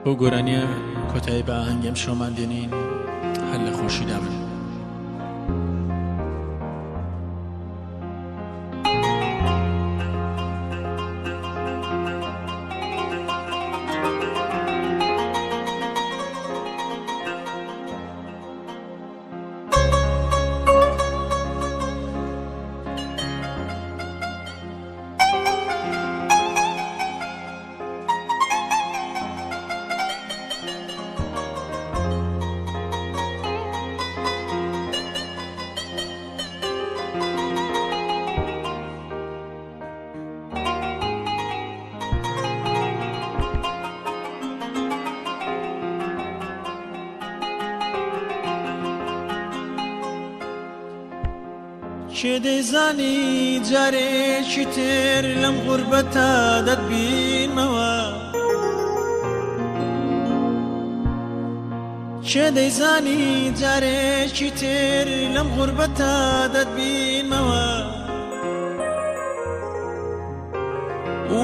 بۆ گۆرانیە کۆتایی بە ئاهەنگێم شۆمان دێنین هەر لە خۆشیدا بن. چێ دەیزانی جارێکی تر لەم غوربەتە دەتبینمەوە، چێ دەیزانی جارێکی تر لەم غوربەتە دەتبینمەوە،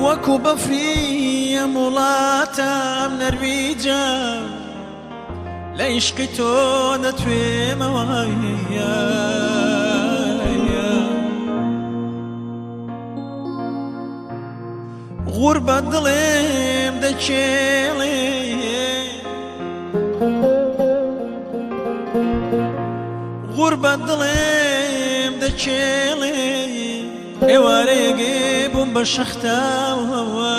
وەکو بەفری ئەم وڵاتە ئەم نەرویجە لە عیشقی تۆ دەتوێمەوە. غوربەت دڵێم دەکێڵێ، غوربەت دڵێم دەکێڵێ، ئێوارەیەگێ بووم بە شەختاوەوە،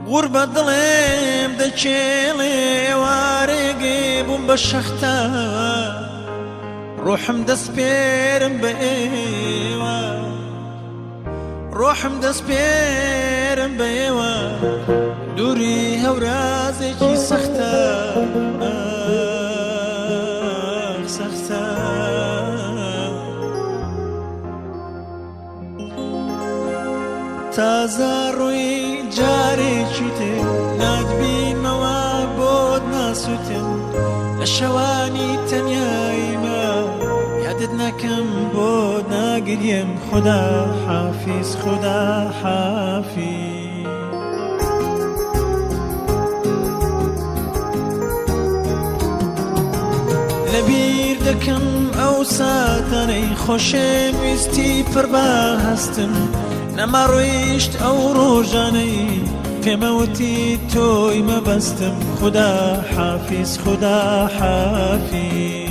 غوربەت دڵێم دەکێڵێ، ئێوارەیەگێ بووم بە شەختاوە، ڕۆحم دەست پێرم بە ئێوە، ڕۆحم دەست پێرم بە ئێوە، دووری هەورازێکی سەختە سەختە. تازە ڕووی جارێکی تر ناتبینمەوە بۆت ناسووتم، لە شەوانی تەنیایمە یادت نەکەم بۆت ناگریم. خدا حافیز، خدا حافیز. لەبیر دەکەم ئەو ساتانەی خۆشەویستی پڕ بە هەستم، نەما ڕۆیشت ئەو ڕۆژانەی پێمەوتی تۆی مەبەستم. خدا حافیز، خدا حافیز.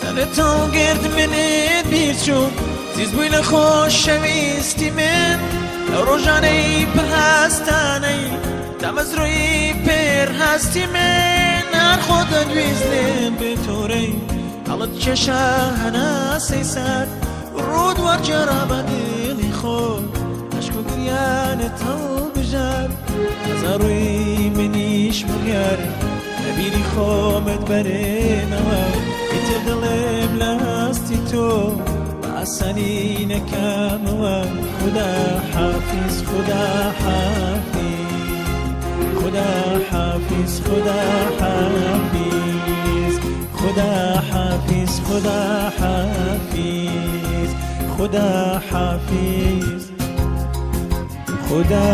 سەرتۆ گرد منێت بیرچوو، زیز بووی لە خۆشەویستی من، لەو ڕۆژانەی پڕ هەستانەی تەمەزڕووی پێر هەستی من، هەر خۆ دەنویستێم بێتۆرەی هەڵت کێشە هەناسەی سەر، ڕوود وەرجێڕا بە دڵی خۆت، عەشق و گریانت هەڵبژار، هەزاڕووی منیش بڕیار لە بیری خۆمت بەرێنەوە، ئیتر دڵێم لە هەستی تۆ بە ئاسانی نەکەمەوە. خدا حافیز، خدا حافیز، خدا حافیز، خدا حافیز، خدا حافیز، خدا حافیز، خدا حافیز، خدا